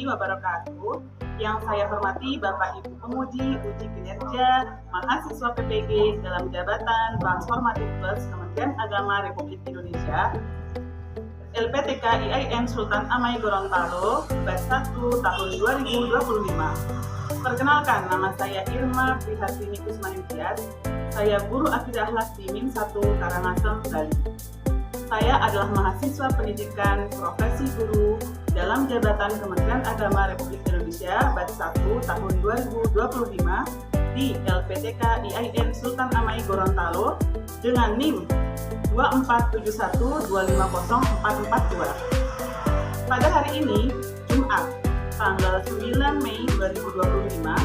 warahmatullahi wabarakatuh. Yang saya hormati Bapak Ibu Penguji Uji Kinerja Mahasiswa PPG dalam Jabatan Transformatif Plus Kementerian Agama Republik Indonesia LPTK IAIN Sultan Amai Gorontalo Batch 1 tahun 2025. Perkenalkan, nama saya Irma Prihatini Kusmaningtyas. Saya guru akidah akhlak di MIN 1 Karangasem, Bali. Saya adalah mahasiswa pendidikan profesi guru dalam Jabatan Kementerian Agama Republik Indonesia Batch 1 tahun 2025 di LPTK IAIN Sultan Amai Gorontalo dengan NIM 247125042. Pada hari ini, Jumat, tanggal 9 Mei 2025,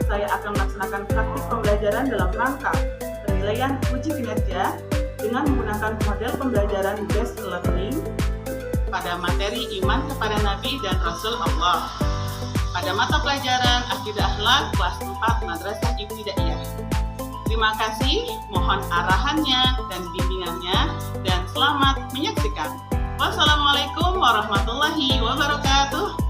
saya akan melaksanakan praktik pembelajaran dalam rangka penilaian uji kinerja dengan menggunakan model pembelajaran based learning pada materi iman kepada Nabi dan Rasul Allah pada mata pelajaran Akidah Akhlak kelas 4 Madrasah Ibtidaiyah. Terima kasih, mohon arahannya dan bimbingannya, dan selamat menyaksikan. Wassalamualaikum warahmatullahi wabarakatuh.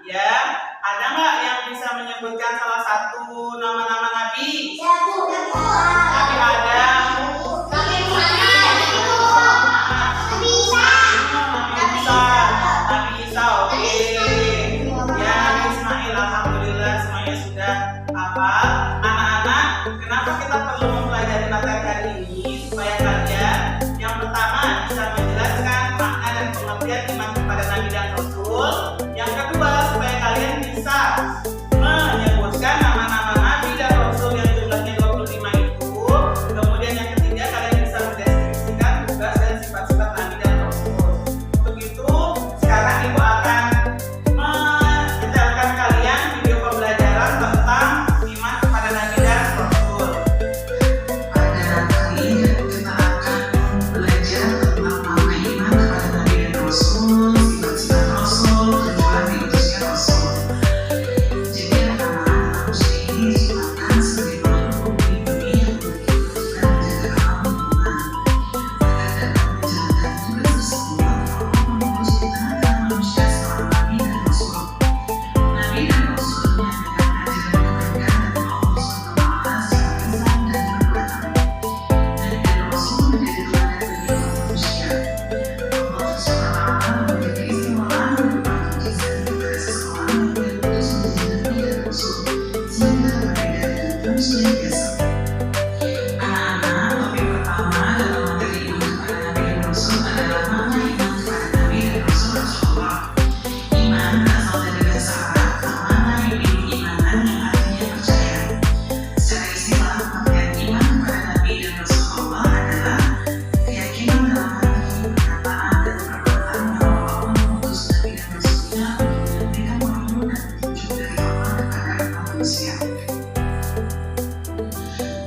Ya, ada nggak yang bisa menyebutkan salah satu nama-nama nabi? Nabi Adam, Nabi Isa, oke. Ya, Nabi Ismail, alhamdulillah semuanya sudah hafal. Anak-anak, kenapa kita perlu mempelajari materi hari ini? Supaya kalian yang pertama bisa menjelaskan makna dan pengertian iman kepada Nabi dan Rasul. Yang kedua, supaya kalian bisa menyebutkan nama-nama Nabi dan Rasul yang jumlahnya 25 itu. Kemudian yang ketiga, kalian bisa mendeskripsikan tugas dan sifat-sifat Nabi dan Rasul. Untuk itu, sekarang Ibu akan menjelaskan kalian video pembelajaran tentang iman kepada Nabi dan Rasul. Pada kali ini kita akan belajar tentang makna iman kepada Nabi dan Rasul, sifat-sifat Rasul, tujuan diutusnya Rasul. Jadi anak-anak, manusia ini diciptakan sebagai makhluk di bumi yang memiliki kewajiban menjaga alam lingkungan. Agar dapat menjalankan tugas tersebut, Allah mengutus di tengah-tengah manusia seorang Nabi dan Rasul. Nabi dan Rasul menyampaikan ajaran kebaikan dari Allah SWT secara lisan dan perbuatan. Nabi dan Rasul menjadi teladan bagi umat manusia. Allah SWT memberi keistimewaan berupa mukjizat kepada seseorang yang diutus menjadi Nabi dan Rasul, sehingga berbeda dengan manusia biasa. Anak-anak, topik pertama dalam materi iman kepada Nabi dan Rasul adalah makna iman kepada Nabi dan Rasul Rasulullah. Iman berasal dari bahasa Arab "amana" yang imanan yang artinya percaya. Secara istilah, pengertian iman kepada Nabi dan Rasulullah adalah keyakinan dalam hati, perkataan, dan perbuatan bahwa Allah mengutus Nabi dan Rasulnya untuk memberikan wahyu dan petunjuk dari Allah kepada umat manusia.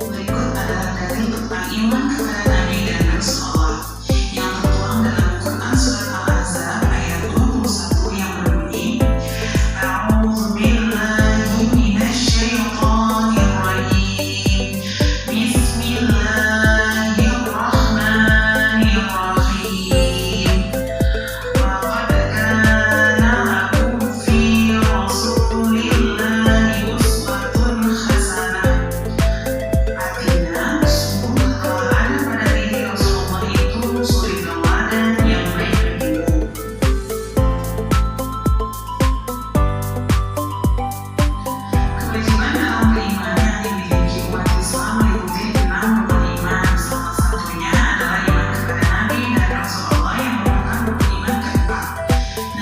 Berikut adalah dalil tentang iman kepada Nabi dan Rasulullah yang tertuang dalam Quran Surat Al-Ahzab ayat 21 yang berbunyi, A'udzu billahi minasyaitonir rajim. Bismillahirrahmanirrahim. Laqad kana lakum fi Rasulillahi uswatun hasanah. Artinya, sungguh telah ada pada diri Rasulullah itu suri tauladan yang baik bagimu. Kewajiban dalam beriman yang dimiliki umat Islam meliputi 6 rukun iman. Salah satunya adalah iman kepada Nabi dan Rasulullah yang merupakan rukun iman keempat.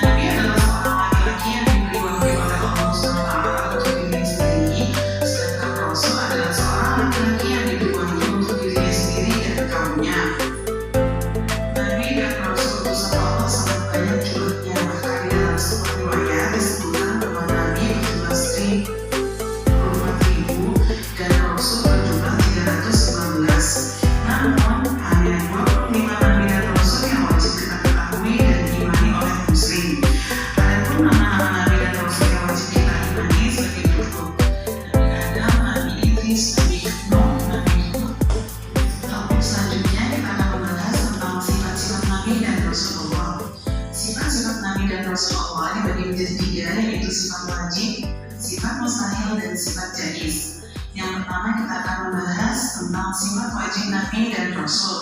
Nabi adalah seorang laki-laki yang diberi wahyu oleh Allah SWT untuk dirinya sendiri, sedangkan Rasul adalah seorang laki-laki yang diberi wahyu untuk dirinya sendiri dan kaumnya. Nabi dan Rasul utusan Allah sangat banyak jumlahnya, bahkan di dalam sebuah riwayat disebutkan bahwa Nabi berjumlah 1024.000 dan Rasul berjumlah 319. Namun, hanya 25 Nabi dan Rasul yang wajib kita ketahui dan diimani oleh muslim. Adapun nama-nama Nabi dan Rasul yang wajib kita imani sebagai berikut: Nabi Adam, Nabi Idris, Nabi Nuh, Nabi Hud. Topik selanjutnya kita akan membahas tentang sifat-sifat Nabi dan Rasulullah. Sifat-sifat Nabi dan Rasulullah dibagi menjadi 3, yaitu sifat wajib, sifat mustahil, dan sifat jaiz. Yang pertama kita akan membahas tentang sifat wajib Nabi dan Rasul.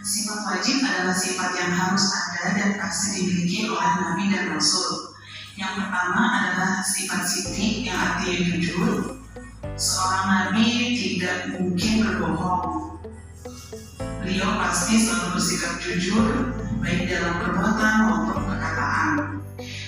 Sifat wajib adalah sifat yang harus ada dan pasti dimiliki oleh Nabi dan Rasul. Yang pertama adalah sifat siddiq yang artinya jujur. Seorang Nabi tidak mungkin berbohong. Beliau pasti selalu bersikap jujur, baik dalam perbuatan maupun perkataan.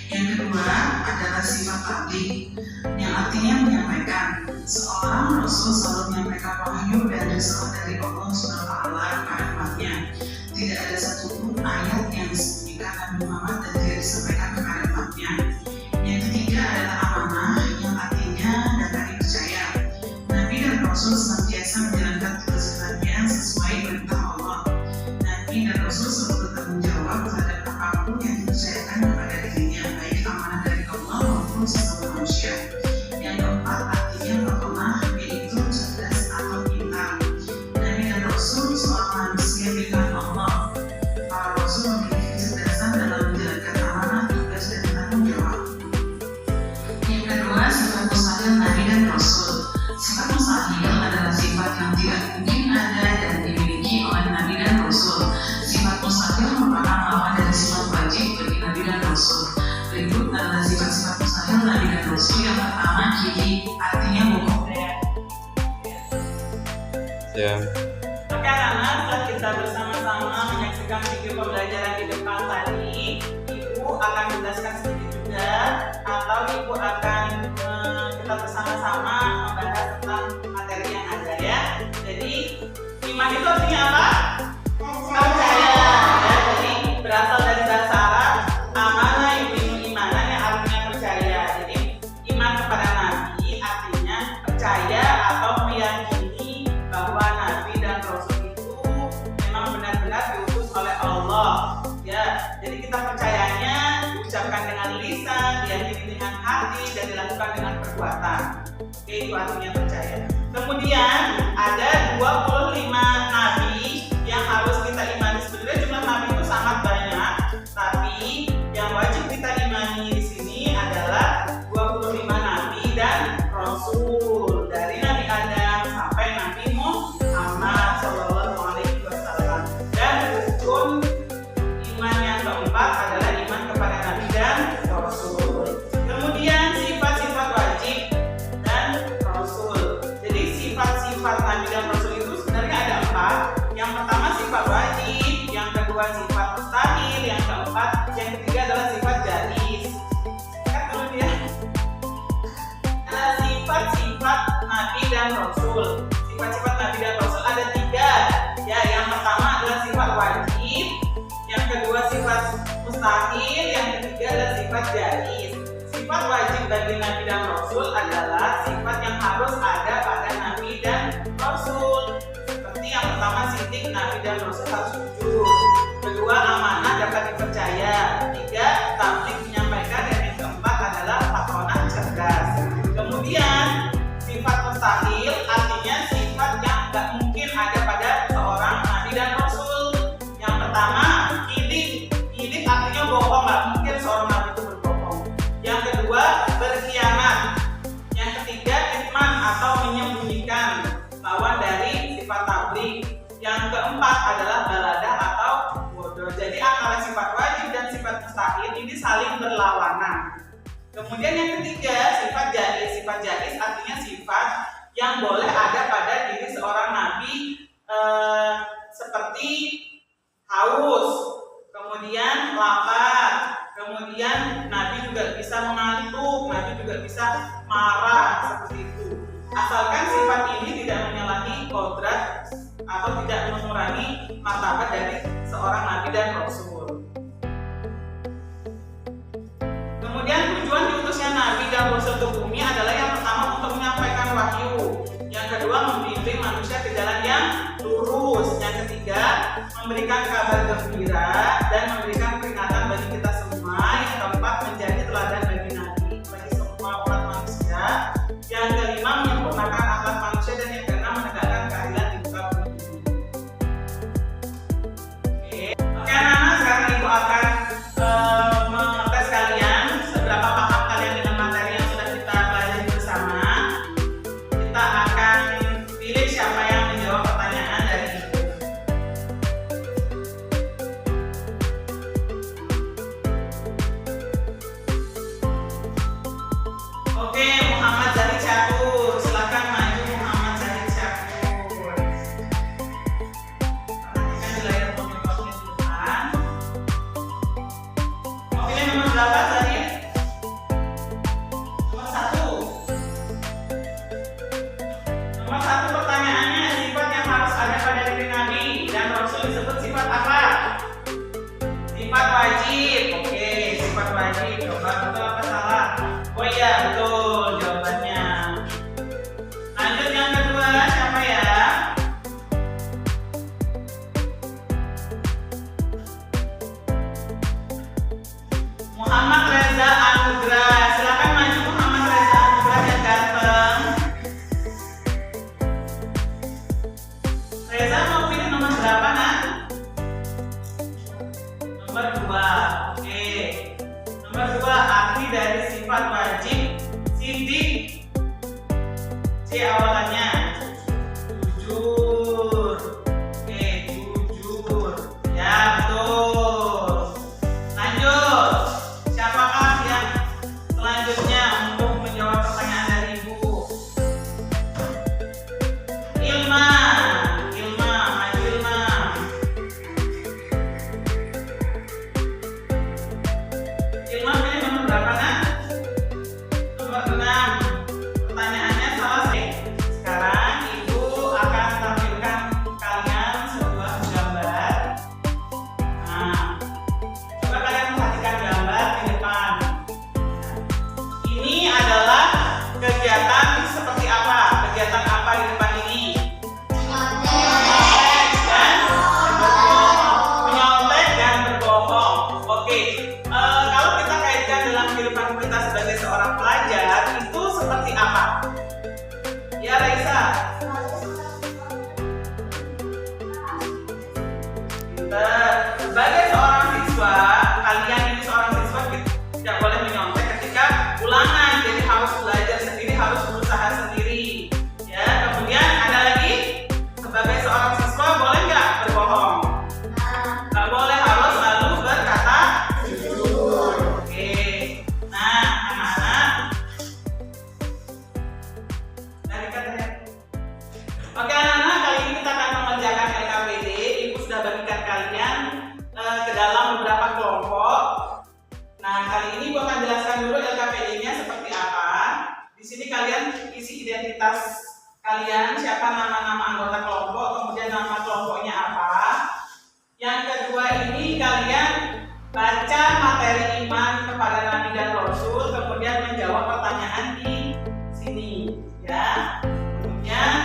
Yang kedua adalah sifat tabligh, yang artinya menyampaikan. Seorang Rasul selalu menyampaikan wahyu dan risalah dari Allah SWT kepada umatnya. Tidak ada satupun ayat yang disembunyikan Nabi Muhammad dan tidak disampaikan kepada umatnya. Yang ketiga adalah amanah, yang artinya dapat dipercaya. Nabi dan Rasul senantiasa menjalankan tugas-tugasnya sesuai perintah Allah. Nabi dan Rasul selalu bertanggung jawab terhadap apapun yang dipercayakan kepada dirinya, baik amanah dari Allah maupun sesama manusia. Yang keempat artinya bahwa Nabi itu cerdas atau pintar. Nabi dan Rasul seorang manusia pilihan Allah. Para Rasul memiliki kecerdasan dalam menjalankan amanah, tugas, dan tanggung jawab. Rasul. Sifat mustahil adalah sifat yang tidak mungkin ada dan dimiliki oleh Nabi dan Rasul. Sifat mustahil merupakan lawan dari sifat wajib bagi Nabi dan Rasul. Berikut adalah sifat-sifat mustahil Nabi dan Rasul. Yang pertama, kiri, artinya bohong. Ya. Oke anak-anak, setelah kita bersama-sama menyaksikan video pembelajaran di depan tadi, Ibu akan menjelaskan sedikit juga, atau Ibu akan kita bersama-sama membahas tentang materi yang ada ya. Jadi iman itu artinya apa? Percaya. Ya, jadi berasal dari bahasa Arab amana yu'minu imanan yang artinya percaya. Jadi iman kepada Nabi artinya percaya atau meyakini bahwa Nabi dan Rasul itu memang benar-benar diutus oleh Allah. Ya, jadi kita percayanya diucapkan dengan lisan, diyakini dengan hati, dan dilakukan dengan perbuatan. Oke, itu artinya percaya. Kemudian ada 25 nabi yang harus kita imani. Sebenarnya jumlah nabi itu sangat banyak, tapi yang wajib kita imani di sini adalah 25 nabi dan rasul, dari Nabi Adam sampai Nabi Muhammad SAW. Dan rukun iman yang keempat adalah iman kepada Nabi dan Rasul. Kemudian sifat-sifat wajib dan Rasul. Jadi sifat-sifat Nabi dan Rasul itu sebenarnya ada 4. Yang pertama sifat wajib, yang kedua sifat mustahil, yang keempat, yang ketiga adalah sifat jaiz. Kan dulu dia. Sifat-sifat Nabi dan Rasul. Sifat-sifat Nabi dan Rasul ada 3. Ya, yang pertama adalah sifat wajib, yang kedua sifat mustahil, yang ketiga adalah sifat jaiz. Sifat wajib bagi Nabi dan Rasul adalah sifat yang harus ada pada Nabi dan Rasul. Seperti yang pertama, sidik, Nabi dan Rasul harus jujur. Kedua, amanah dapat dipercaya. Ketiga, tabligh menyampaikan. Dan yang keempat adalah patronat cerdas. Kemudian sifat mustahil artinya sifat yang tidak mungkin ada pada seorang Nabi dan Rasul. Yang pertama, kidzib artinya bohong, nggak mungkin seorang Nabi itu berbohong. Yang kedua, berkhianat. Yang ketiga, kitman atau menyembunyikan, lawan dari sifat tabligh. Yang keempat adalah baladah atau bodoh. Jadi antara sifat wajib dan sifat mustahil ini saling berlawanan. Kemudian yang ketiga, sifat jaiz. Sifat jaiz artinya sifat yang boleh ada pada diri seorang nabi, seperti haus, kemudian lapar, kemudian nabi juga bisa mengantuk, nabi juga bisa marah, seperti itu. Asalkan sifat ini tidak menyalahi kodrat atau tidak mengurangi martabat dari seorang nabi dan rasul. Kemudian tujuan diutusnya Nabi dan Rasul ke bumi adalah yang pertama untuk menyampaikan wahyu, yang kedua membimbing manusia ke jalan yang lurus, yang ketiga memberikan kabar gembira dan memberikan peringatan bagi kita semua, yang keempat menjadi teladan bagi Nabi bagi semua umat manusia, yang kelima menyempurnakan akhlak manusia, dan yang keenam menegakkan keadilan di muka bumi. Oke anak-anak, sekarang Ibu akan mengetes kalian seberapa paham kalian dengan materi yang sudah kita pelajari bersama. Kita akan pilih siapa yang menjawab pertanyaan dari Ibu. Oke, Muhammad Zahid Syakur, silakan maju Muhammad Zahid Syakur. Perhatikan di layar monitornya di depan. Mau pilih nomor berapa Zahid? Nomor 1. Nomor 1 pertanyaannya, sifat yang harus ada pada diri Nabi dan Rasul disebut sifat apa? Sifat wajib. Oke, sifat wajib. Coba betul apa salah? Oh iya, betul jawabannya. Lanjut yang kedua, siapa ya? Muhammad Reza Anugrah. Silakan maju Muhammad Reza Anugrah yang ganteng. Reza mau pilih nomor berapa, Nak? Nomor 2. Oke. Nomor 2, arti dari sifat wajib sidik. C awalannya. Jujur. Oke, jujur. Ya, betul. Lanjut. Siapakah yang selanjutnya untuk menjawab pertanyaan dari Ibu? Ilma. Ilma, maju Ilma. Ilma pilih nomor berapa, Nak? Nomor 6. Pertanyaannya salah. Sekarang Ibu akan tampilkan kalian sebuah gambar. Nah, coba kalian perhatikan gambar di depan. Ini adalah kegiatan seperti apa? Kegiatan apa di depan ini? Menyontek dan berbohong. Oke, kalau kita kaitkan dalam kehidupan kita sebagai seorang pelajar, itu seperti apa? Ya, Raisa. Sebagai seorang siswa, kalian ini seorang siswa tidak boleh menyontek ketika ulangan, jadi harus belajar sendiri, harus berusaha sendiri. Ya, kemudian ada lagi, sebagai seorang siswa boleh nggak berbohong? Nggak boleh, harus selalu berkata jujur. Oke, nah anak-anak, dari kata. Oke anak-anak, kali ini kita akan mengerjakan LKPD. Ibu sudah bagikan kalian ke dalam beberapa kelompok. Nah, kali ini Ibu akan jelaskan dulu LKPD-nya seperti apa. Di sini kalian isi identitas kalian, siapa nama-nama anggota kelompok, kemudian nama kelompoknya apa. Yang kedua ini kalian baca materi iman kepada Nabi dan Rasul, kemudian menjawab pertanyaan di sini, ya. Kemudian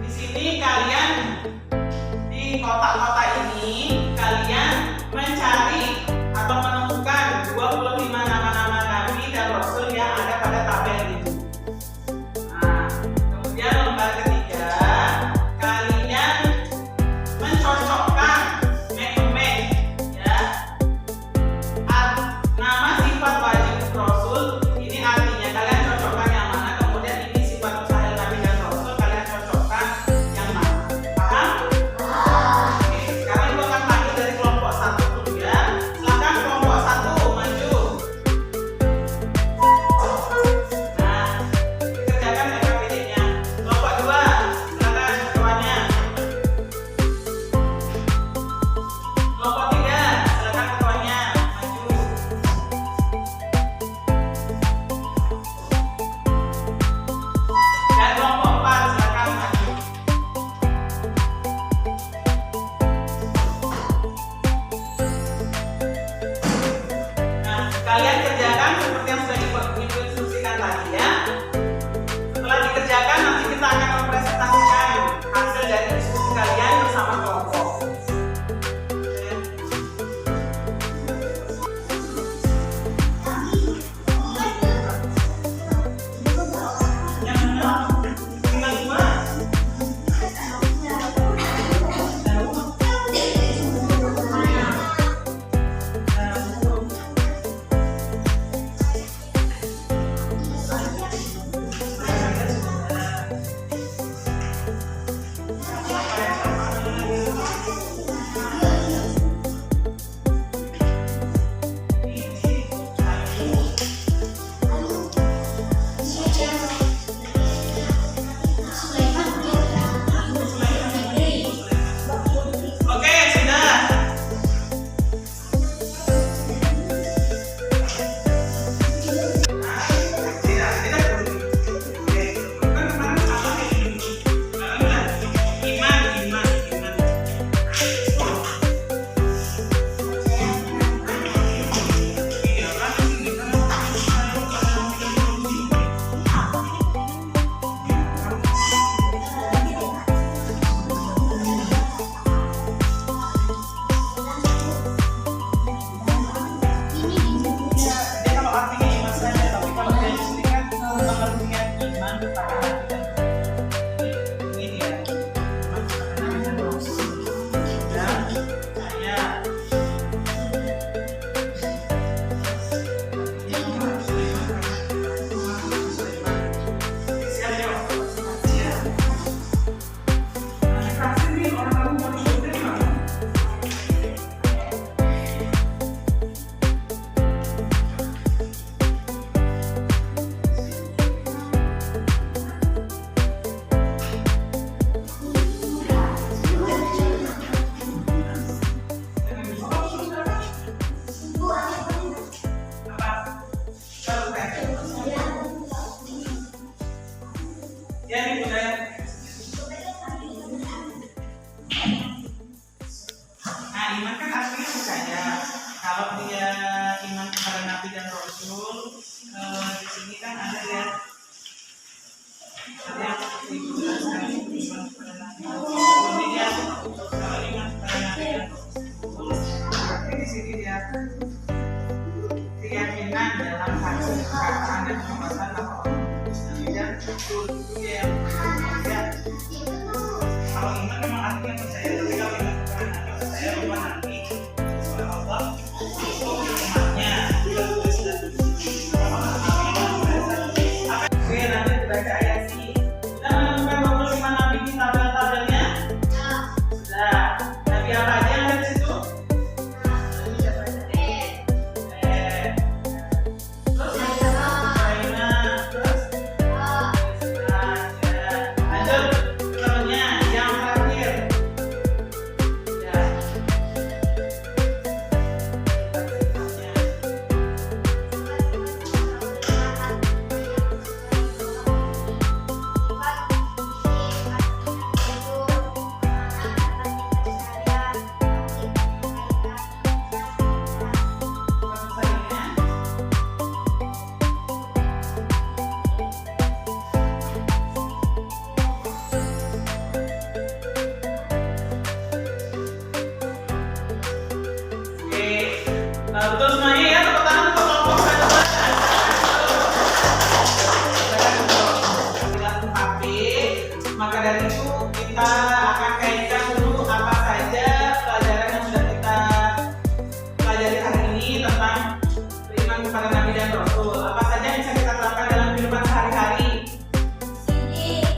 di sini kalian di kotak-kotak ini kalian mencari atau menemukan 25 nama-nama Nabi dan Rasul yang ada pada tabel ini. Nah, kemudian lembar ketiga kalian mencocokkan make ya nama sifat wajib Rasul. Ini artinya kalian cocokkan yang mana, kemudian ini sifat mustahil Nabi dan Rasul, kalian cocokkan yang mana. Paham? Oke, sekarang Ibu akan panggil dari kelompok 1 dulu ya. Silakan kelompok 1 maju. Nah, dikerjakan LKPD-nya. Kelompok 2, silakan ketuanya. Kelompok 3, silakan ketuanya maju. Dan kelompok 4, silakan maju. Nah, kalian kerjakan seperti yang sudah Ibu instruksikan tadi ya. Setelah dikerjakan, nanti kita akan mempresentasikan hasil dari diskusi kalian bersama kelompok. Yang mana? Tinggal 2. Nabi dan Rasul. Di sini kan ada ya, ada yang seperti dijelaskan iman kepada Nabi. Kemudian kalau iman kepada Nabi dan Rasul, berarti di sini dia keyakinan dalam hati, perkataan dan perbuatan apa Nabi dan Rasul itu ya. Kalau iman memang artinya percaya, tapi kalau iman kepada Nabi percaya bahwa Nabi oleh Allah untuk umatnya. Oke, nanti dibaca ayat sini. Sudah menemukan 25 nabi di tabel-tabelnya? Sudah. Nabi apa aja yang ada di situ? Nabi siapa aja? Terus Ukraina, terus lanjut filmnya yang terakhir. Ya. Betul semuanya ya, tepuk tangan untuk kelompok satu. Maka dari itu kita akan kaitkan dulu apa saja pelajaran yang sudah kita pelajari hari ini tentang beriman kepada Nabi dan Rasul. Apa saja yang bisa kita terapkan dalam kehidupan sehari-hari?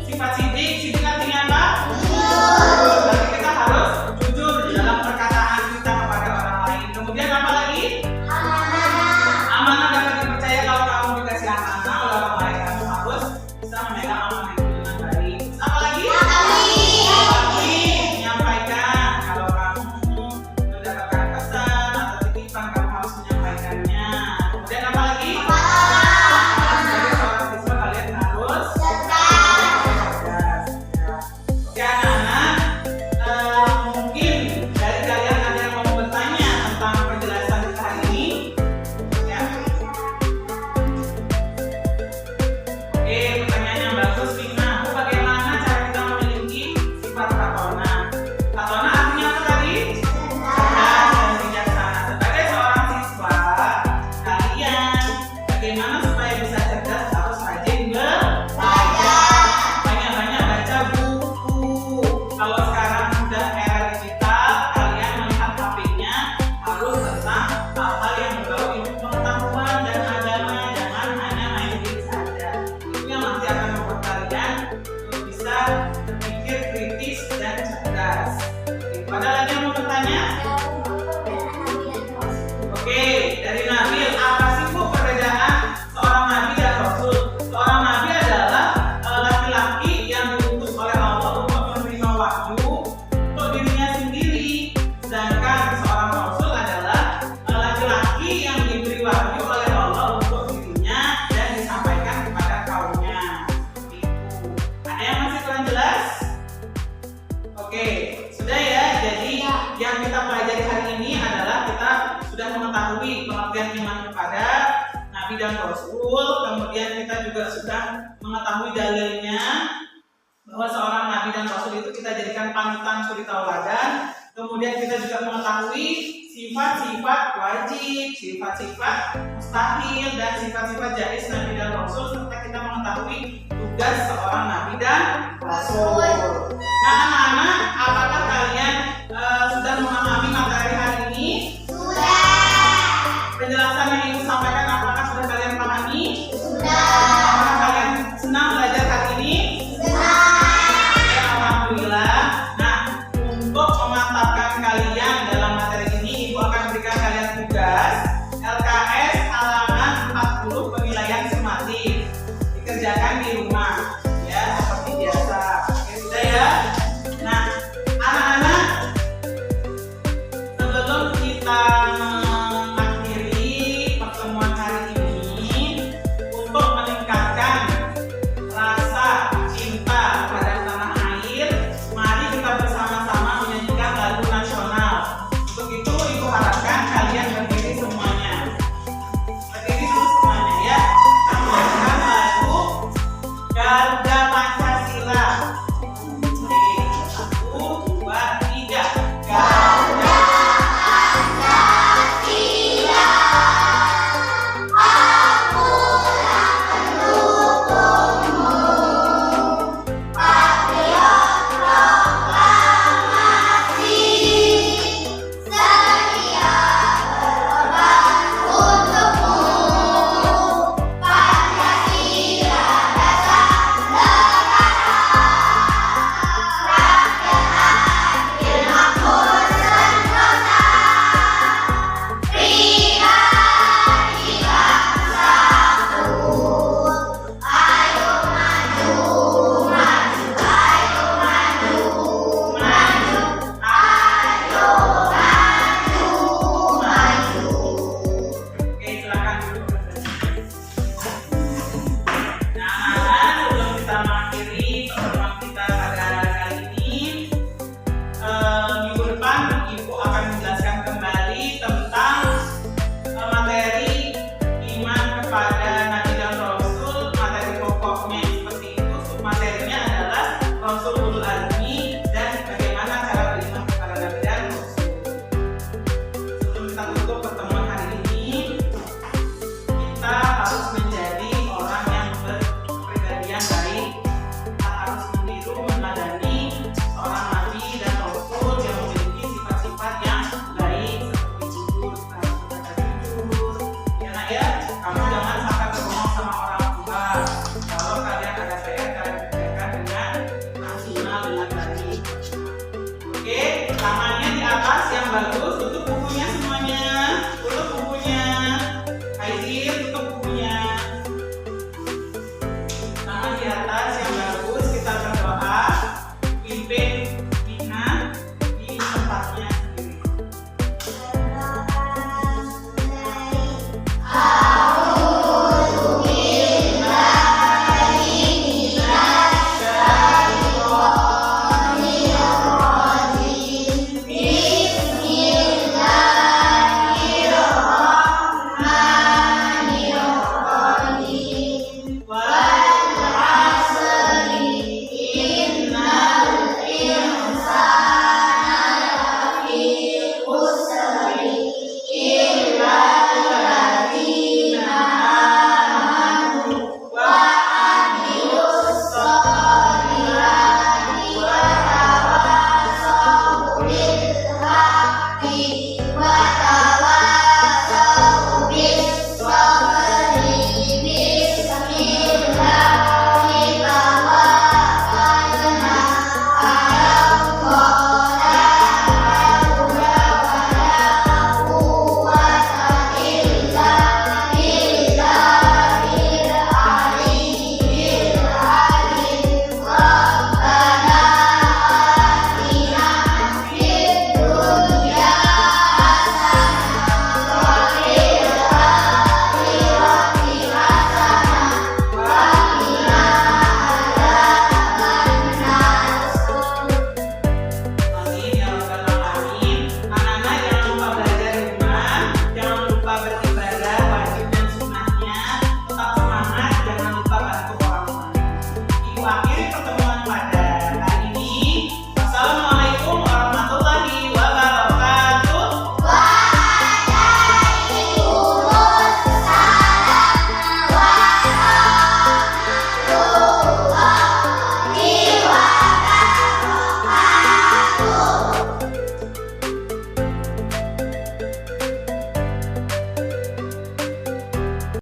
Sifat sidik artinya apa? Berarti kita harus jujur dalam perkataan kita kepada orang lain. Kemudian apa lagi? Amanah dapat dipercaya. Kalau kamu dikasih amanah oleh orang lain, kamu harus bisa memegang amanah itu dengan baik. Apa lagi? Menyampaikan. Kalau kamu mendapatkan pesan atau titipan, kamu harus menyampaikannya. Kemudian apa lagi? Sebagai seorang siswa kalian harus cerdas. Oke anak-anak, mungkin dari kalian ada yang mau bertanya tentang penjelasan kita hari ini? Ya. Oke, pertanyaan yang bagus, Fina. Bagaimana cara kita memiliki sifat katona? Katona artinya apa tadi? Cerdas dan bijaksana. Sebagai seorang siswa, kalian bagaimana supaya bisa cerdas? Harus rajin belajar, banyak-banyak baca buku. Kalau sekarang sudah era digital, kalian melihat HP-nya harus tentang hal-hal yang berbau ilmu pengetahuan dan agama. Jangan hanya main game saja. Itu yang nanti akan membuat kalian bisa berpikir kritis dan cerdas. Oke, ada lagi yang mau bertanya? Oke, dari Nabil, apa sih Bu perbedaan seorang nabi dan rasul? Seorang nabi adalah laki-laki yang diutus oleh Allah untuk menerima wahyu untuk dirinya sendiri, sedangkan seorang rasul adalah laki-laki yang diberi wahyu oleh Allah untuk dirinya dan disampaikan kepada kaumnya. Itu. Ada yang masih kurang jelas? Oke, sudah ya. Jadi yang kita pelajari hari ini adalah kita sudah mengetahui pengertian iman kepada Nabi dan Rasul. Kemudian kita juga sudah mengetahui dalilnya bahwa seorang Nabi dan Rasul itu kita jadikan panutan suri tauladan. Kemudian kita juga mengetahui sifat-sifat wajib, sifat-sifat mustahil, dan sifat-sifat jaiz Nabi dan Rasul, serta kita mengetahui tugas seorang Nabi dan Rasul. Nah anak-anak, apakah kalian sudah memahami materi hari ini? Penjelasan yang Ibu sampaikan apakah sudah kalian pahami? Apakah kalian senang belajar hari ini? Ya, alhamdulillah. Nah, untuk memantapkan kalian dalam materi ini, Ibu akan berikan kalian tugas LKS halaman 40 penilaian sumatif. Dikerjakan di rumah, ya seperti biasa. Oke, sudah ya. Nah, anak-anak, Saya